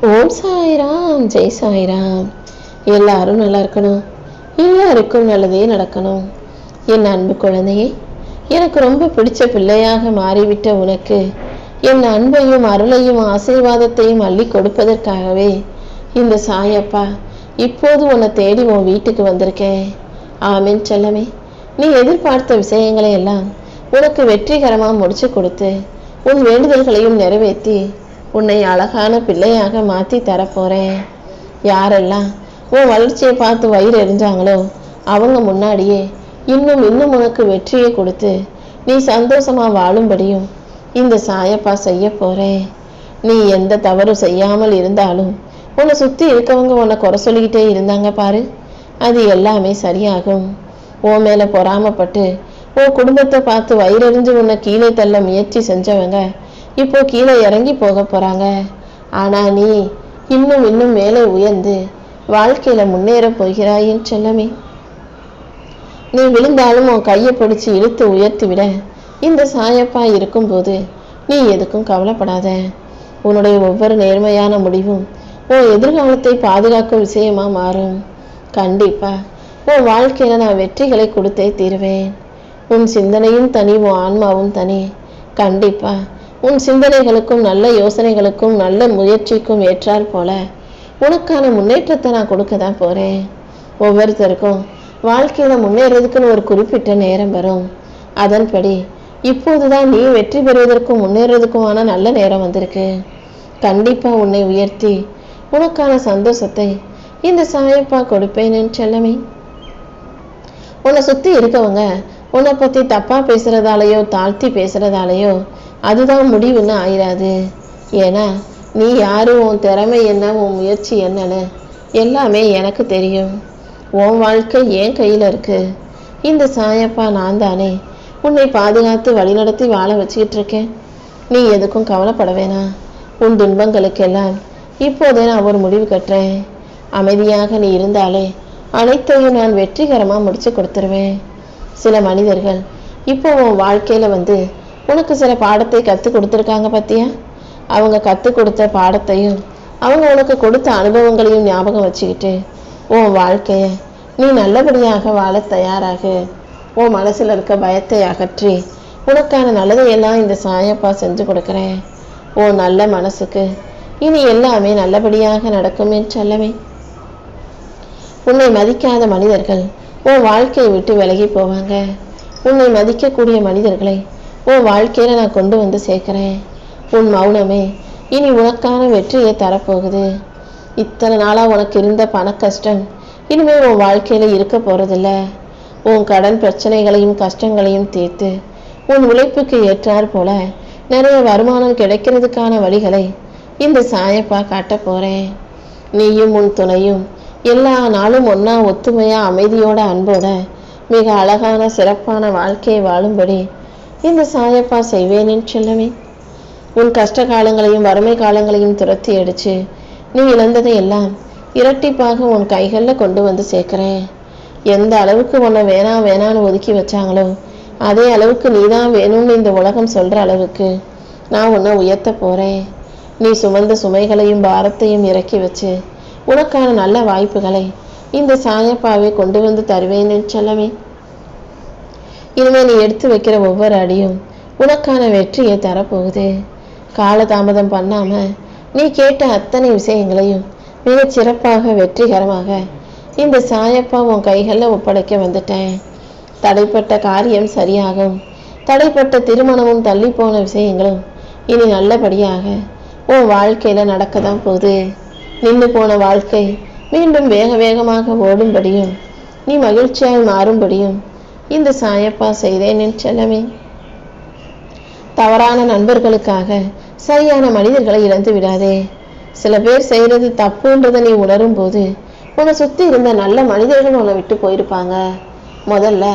ஓம் சாய்ராம், ஜெய் சாய்ராம். எல்லாரும் நல்லா இருக்கணும், எல்லாருக்கும் நல்லதே நடக்கணும். என் அன்பு குழந்தையே, எனக்கு ரொம்ப பிடிச்ச பிள்ளையாக மாறிவிட்ட உனக்கு என் அன்பையும் அருளையும் ஆசீர்வாதத்தையும் அள்ளி கொடுப்பதற்காகவே இந்த சாயப்பா இப்போது உன்னை தேடி உன் வீட்டுக்கு வந்திருக்கேன். ஆமீன் செல்லமே. நீ எதிர்பார்த்த விஷயங்களை எல்லாம் உனக்கு வெற்றிகரமாக முடிச்சு கொடுத்து உன் வேண்டுதல்களையும் நிறைவேற்றி உன்னை அழகான பிள்ளையாக மாற்றி தரப்போறேன். யாரெல்லாம் உன் வளர்ச்சியை பார்த்து வயிறு எரிஞ்சாங்களோ அவங்க முன்னாடியே இன்னும் உனக்கு வெற்றியை கொடுத்து நீ சந்தோஷமா வாழும்படியும் இந்த சாயப்பா செய்ய போறேன். நீ எந்த தவறும் செய்யாமல் இருந்தாலும் உன்னை சுற்றி இருக்கவங்க உன்னை குறை சொல்லிக்கிட்டே இருந்தாங்க பாரு, அது எல்லாமே சரியாகும். உன் மேலே பொறாமப்பட்டு உன் குடும்பத்தை பார்த்து வயிறறிஞ்சு உன்னை கீழே தள்ள முயற்சி செஞ்சவங்க இப்போ கீழே இறங்கி போக போறாங்க. ஆனா நீ இன்னும் மேலே உயர்ந்து வாழ்க்கையில முன்னேற போகிறாயின் செல்லமே. நீ விழுந்தாலும் உன் கையை பிடிச்சி இழுத்து உயர்த்தி விட இந்த சாயப்பா இருக்கும்போது நீ எதுக்கும் கவலைப்படாத. உன்னுடைய ஒவ்வொரு நேர்மையான முடிவும் உன் எதிர்காலத்தை பாதுகாக்கும் விஷயமா மாறும். கண்டிப்பா உன் வாழ்க்கையில நான் வெற்றிகளை கொடுத்தே தீருவேன். உன் சிந்தனையும் தனி, உன் ஆன்மாவும் தனி. கண்டிப்பா உன் சிந்தனைகளுக்கும் நல்ல யோசனைகளுக்கும் நல்ல முயற்சிக்கும் ஏற்றால் போல உனக்கான முன்னேற்றத்தை நான் கொடுக்க தான் போறேன். ஒவ்வொருத்தருக்கும் வாழ்க்கையில முன்னேறதுக்குன்னு ஒரு குறிப்பிட்ட நேரம் வரும். அதன்படி இப்போதுதான் நீ வெற்றி பெறுவதற்கும் முன்னேறதுக்குமான நல்ல நேரம் வந்திருக்கு. கண்டிப்பா உன்னை உயர்த்தி உனக்கான சந்தோஷத்தை இந்த சாயப்பா கொடுப்பேன் செல்லமே. உன்னை சுத்தி இருக்கவங்க உன்னை பத்தி தப்பா பேசுறதாலேயோ தாழ்த்தி பேசுறதாலேயோ அதுதான் முடிவுன்னு ஆயிராது. ஏன்னா நீ யாரு, உன் திறமை என்ன, உன் முயற்சி என்னன்னு எல்லாமே எனக்கு தெரியும். உன் வாழ்க்கை என் கையில இருக்கு. இந்த சாயப்பா நான் தானே உன்னை பாதுகாத்து வழிநடத்தி வாழ வச்சுக்கிட்டு இருக்கேன். நீ எதுக்கும் கவலைப்பட வேணாம். உன் துன்பங்களுக்கெல்லாம் இப்போதே நான் ஒரு முடிவு கட்டுறேன். அமைதியாக நீ இருந்தாலே அனைத்தையும் நான் வெற்றிகரமா முடிச்சு கொடுத்துருவேன். சில மனிதர்கள் இப்போ உன் வாழ்க்கையில வந்து உனக்கு சில பாடத்தை கற்றுக் கொடுத்துருக்காங்க பத்தியா. அவங்க கற்றுக் கொடுத்த பாடத்தையும் அவங்க உனக்கு கொடுத்த அனுபவங்களையும் ஞாபகம் வச்சுக்கிட்டு உன் வாழ்க்கைய நீ நல்லபடியாக வாழ தயாராகு. உன் மனசுல இருக்க பயத்தை அகற்றி உனக்கான நல்லதையெல்லாம் இந்த சாயப்பா செஞ்சு கொடுக்குறேன். உன் நல்ல மனசுக்கு இனி எல்லாமே நல்லபடியாக நடக்குமே செல்லமே. உன்னை மதிக்காத மனிதர்கள் உன் வாழ்க்கையை விட்டு விலகி போவாங்க. உன்னை மதிக்கக்கூடிய மனிதர்களை உன் வாழ்க்கையில நான் கொண்டு வந்து சேர்க்கிறேன். உன் மௌனமே இனி உனக்கான வெற்றியை தரப்போகுது. இத்தனை நாளா உனக்கு இருந்த பண கஷ்டம் இனிமே உன் வாழ்க்கையில இருக்க போறதில்ல. உன் கடன் பிரச்சனைகளையும் கஷ்டங்களையும் தீர்த்து உன் உழைப்புக்கு ஏற்றாற் போல நிறைய வருமானம் கிடைக்கிறதுக்கான வழிகளை இந்த சாயப்பா காட்ட போறேன். நீயும் உன் துணையும் எல்லா நாளும் ஒன்னா ஒத்துமையா அமைதியோட அன்போட மிக அழகான சிறப்பான வாழ்க்கையை வாழும்படி இந்த சாயப்பா செய்வேன் செல்லவே. உன் கஷ்ட காலங்களையும் வறுமை காலங்களையும் துரத்தி அடிச்சு நீ இழந்ததை எல்லாம் இரட்டிப்பாக உன் கைகளில் கொண்டு வந்து சேர்க்கிறேன். எந்த அளவுக்கு உன்னை வேணான்னு ஒதுக்கி வச்சாங்களோ அதே அளவுக்கு நீதான் வேணும்னு இந்த உலகம் சொல்ற அளவுக்கு நான் உன்னை உயர்த்த போறேன். நீ சுமந்த சுமைகளையும் பாரத்தையும் இறக்கி வச்சு உனக்கான நல்ல வாய்ப்புகளை இந்த சாயப்பாவை கொண்டு வந்து தருவேன்னு செல்லவே. இனிமே நீ எடுத்து வைக்கிற ஒவ்வொரு அடியும் உனக்கான வெற்றியை தரப்போகுது. காலதாமதம் பண்ணாம நீ கேட்ட அத்தனை விஷயங்களையும் மிக சிறப்பாக வெற்றிகரமாக இந்த சாயப்பா உன் கைகளில் ஒப்படைக்க வந்துட்டேன். தடைப்பட்ட காரியம் சரியாகும். தடைப்பட்ட திருமணமும் தள்ளி போன விஷயங்களும் இனி நல்லபடியாக உன் வாழ்க்கையில நடக்கதான் போகுது. நின்று போன வாழ்க்கை மீண்டும் வேகமாக ஓடும்படியும் நீ மகிழ்ச்சியாய் மாறும்படியும் இந்த சாயப்பா செய்தேன் செல்லமே. தவறான நண்பர்களுக்காக சரியான மனிதர்களை இழந்து விடாதே. சில பேர் செய்யறது தப்புன்றதை நீ உணரும் போது உன்னை சுத்தி இருந்த நல்ல மனிதர்கள் உன்னை விட்டு போயிருப்பாங்க. முதல்ல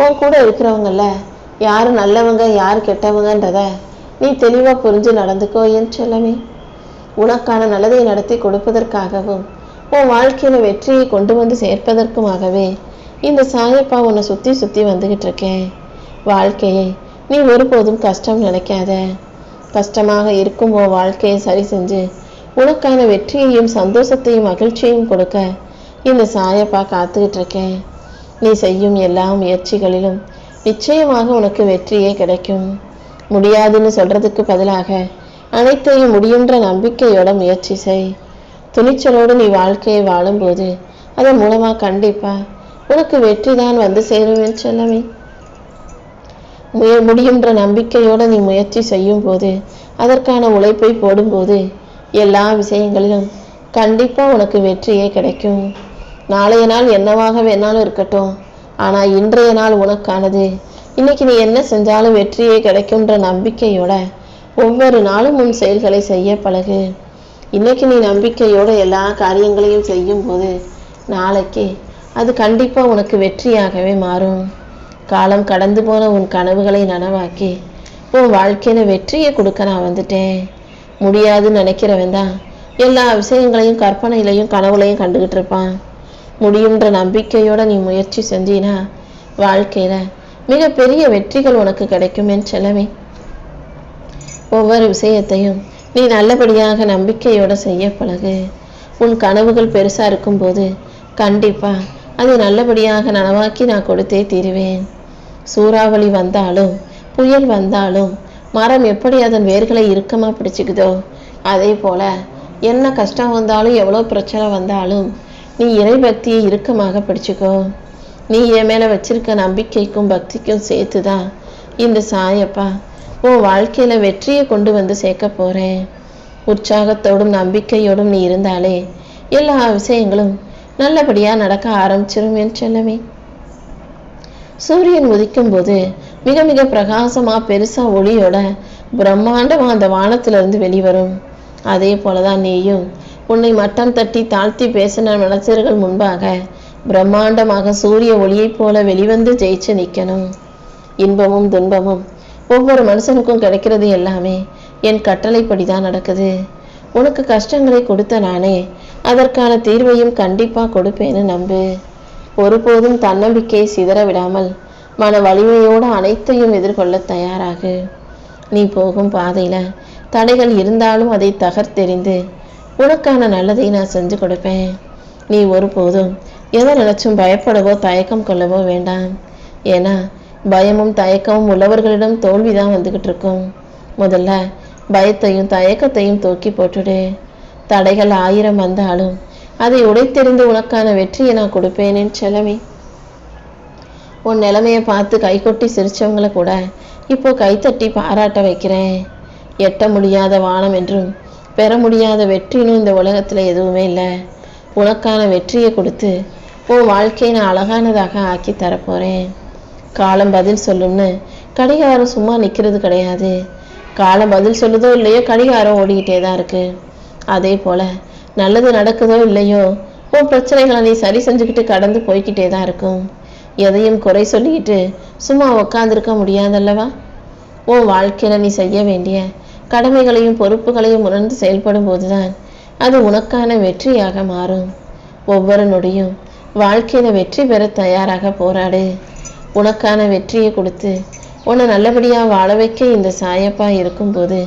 உன் கூட இருக்கிறவங்கள யாரு நல்லவங்க யாரு கெட்டவங்கன்றத நீ தெளிவா புரிஞ்சு நடந்துக்கோ என் செல்லமே. உனக்கான நல்லதை நடத்தி கொடுப்பதற்காகவும் உன் வாழ்க்கையில வெற்றியை கொண்டு வந்து சேர்ப்பதற்குமாகவே இந்த சாயப்பா உன்னை சுத்தி வந்துகிட்டு இருக்கேன். வாழ்க்கையை நீ ஒருபோதும் கஷ்டம் நினைக்காத. கஷ்டமாக இருக்கும் உன் வாழ்க்கையை சரி செஞ்சு உனக்கான வெற்றியையும் சந்தோஷத்தையும் மகிழ்ச்சியையும் கொடுக்க இந்த சாயப்பா காத்துக்கிட்டு இருக்கேன். நீ செய்யும் எல்லா முயற்சிகளிலும் நிச்சயமாக உனக்கு வெற்றியே கிடைக்கும். முடியாதுன்னு சொல்றதுக்கு பதிலாக அனைத்தையும் முடியுன்ற நம்பிக்கையோட முயற்சி செய். துணிச்சலோடு நீ வாழ்க்கையை வாழும்போது அதன் மூலமா கண்டிப்பா உனக்கு வெற்றி தான் வந்து சேரும் செல்லமே. முடியுன்ற நம்பிக்கையோட நீ முயற்சி செய்யும் போது, அதற்கான உழைப்பை போடும்போது எல்லா விஷயங்களிலும் கண்டிப்பா உனக்கு வெற்றியே கிடைக்கும். நாளைய நாள் என்னவாக வேணாலும் இருக்கட்டும், ஆனா இன்றைய நாள் உனக்கானது. இன்னைக்கு நீ என்ன செஞ்சாலும் வெற்றியே கிடைக்கும்ன்ற நம்பிக்கையோட ஒவ்வொரு நாளும் உன் செயல்களை செய்ய பழகு. இன்னைக்கு நீ நம்பிக்கையோட எல்லா காரியங்களையும் செய்யும் போது நாளைக்கு அது கண்டிப்பா உனக்கு வெற்றியாகவே மாறும். காலம் கடந்து போன உன் கனவுகளை நனவாக்கி உன் வாழ்க்கையில வெற்றியை கொடுக்க நான் வந்துட்டேன். முடியாதுன்னு நினைக்கிறவன் தான் எல்லா விஷயங்களையும் கற்பனையிலையும் கனவுலையும் கண்டுகிட்டு இருப்பான். முடியுன்ற நம்பிக்கையோட நீ முயற்சி செஞ்சினா வாழ்க்கையில மிகப்பெரிய வெற்றிகள் உனக்கு கிடைக்கும் என் செல்லமே. ஒவ்வொரு விஷயத்தையும் நீ நல்லபடியாக நம்பிக்கையோட செய்ய பழகு. உன் கனவுகள் பெருசா இருக்கும்போது கண்டிப்பா அது நல்லபடியாக நனவாக்கி நான் கொடுத்தே தீருவேன். சூறாவளி வந்தாலும் புயல் வந்தாலும் மரம் எப்படி அதன் வேர்களை இறுக்கமா பிடிச்சுக்குதோ அதே போல என்ன கஷ்டம் வந்தாலும் எவ்வளோ பிரச்சனை வந்தாலும் நீ இறை பக்தியை இறுக்கமாக பிடிச்சுக்கோ. நீ என் மேல வச்சிருக்க நம்பிக்கைக்கும் பக்திக்கும் சேர்த்துதான் இந்த சாயப்பா உன் வாழ்க்கையில வெற்றியை கொண்டு வந்து சேர்க்க போறேன். உற்சாகத்தோடும் நம்பிக்கையோடும் நீ இருந்தாலே எல்லா விஷயங்களும் நல்லபடியா நடக்க ஆரம்பிச்சிரும் என் செல்லமே. சூரியன் உதிக்கும் போது மிக மிக பிரகாசமா பெருசா ஒளியோட பிரம்மாண்டமா அந்த வானத்திலிருந்து வெளிவரும். அதே போலதான் நீயும் உன்னை மட்டம் தட்டி தாழ்த்தி பேசின மனசர்கள் முன்பாக பிரம்மாண்டமாக சூரிய ஒளியைப் போல வெளிவந்து ஜெயிச்சு நிக்கணும். இன்பமும் துன்பமும் ஒவ்வொரு மனுஷனுக்கும் கிடைக்கிறது எல்லாமே என் கட்டளைப்படிதான் நடக்குது. உனக்கு கஷ்டங்களை கொடுத்த நானே அதற்கான தீர்வையும் கண்டிப்பா கொடுப்பேன்னு நம்பு. ஒருபோதும் தன்னம்பிக்கையை சிதற விடாமல் மன வலிமையோடு அனைத்தையும் எதிர்கொள்ள தயாராகு. நீ போகும் பாதையில தடைகள் இருந்தாலும் அதை தகர்த்தெறிந்து உனக்கான நல்லதை நான் செஞ்சு கொடுப்பேன். நீ ஒருபோதும் எதை நினைச்சும் பயப்படவோ தயக்கம் கொள்ளவோ வேண்டாம். ஏன்னா பயமும் தயக்கமும் உள்ளவர்களிடம் தோல்விதான் வந்துகிட்டு இருக்கும். முதல்ல பயத்தையும் தயக்கத்தையும் தூக்கி போட்டுடு. தடைகள் 1000 வந்தாலும் அதை உடைத்தெறிந்து உனக்கான வெற்றியை நான் கொடுப்பேனேன்னு செல்லமே. உன் நிலைமையை பார்த்து கைகொட்டி சிரிச்சவங்களை கூட இப்போ கைத்தட்டி பாராட்ட வைக்கிறேன். எட்ட முடியாத வானம் என்றும் பெற முடியாத வெற்றினும் இந்த உலகத்துல எதுவுமே இல்லை. உனக்கான வெற்றியை கொடுத்து உன் வாழ்க்கையை நான் அழகானதாக ஆக்கி தரப்போறேன். காலம் பதில் சொல்லும்னு கடிகாரம் சும்மா நிக்கிறது கிடையாது. காலம் பதில் சொல்லுதோ இல்லையோ கடிகாரம் ஓடிக்கிட்டே தான் இருக்கு. அதே போல நல்லது நடக்குதோ இல்லையோ உன் பிரச்சனைகளை நீ சரி செஞ்சுக்கிட்டு கடந்து போய்கிட்டே தான் இருக்கும். எதையும் குறை சொல்லிக்கிட்டு சும்மா உட்காந்துருக்க முடியாதல்லவா. உன் வாழ்க்கையில நீ செய்ய வேண்டிய கடமைகளையும் பொறுப்புகளையும் உணர்ந்து செயல்படும் போதுதான் அது உனக்கான வெற்றியாக மாறும். ஒவ்வொரு நொடியும் வாழ்க்கையில வெற்றி பெற தயாராக போராடு. உனக்கான வெற்றியை கொடுத்து உன்னை நல்லபடியா வாழ வைக்க இந்த சாயப்பா இருக்கும்போது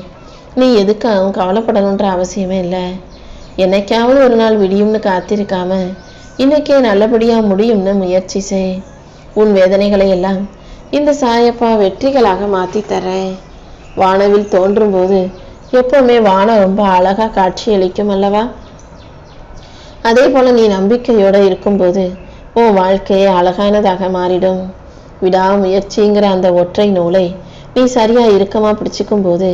நீ எதுக்காகவும் கவலைப்படணுன்ற அவசியமே இல்லை. என்னைக்காவது ஒரு நாள் விடியும்னு காத்திருக்காம இன்னைக்கே நல்லபடியா முடியும்னு முயற்சி செய். உன் வேதனைகளை எல்லாம் இந்த சாயப்பா வெற்றிகளாக மாத்தி தர்றேன். வானவில் தோன்றும் போது எப்பவுமே வானம் ரொம்ப அழகா காட்சி அளிக்கும் அல்லவா. அதே போல நீ நம்பிக்கையோட இருக்கும்போது உன் வாழ்க்கையே அழகானதாக மாறிடும். விடாமுயற்சிங்கிற அந்த ஒற்றை நூலை நீ சரியா இறுக்கமா பிடிச்சுக்கும் போது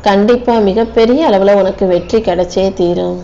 கண்டிப்பா மிகப்பெரிய அளவுல உனக்கு வெற்றி கிடைச்சே தீரும்.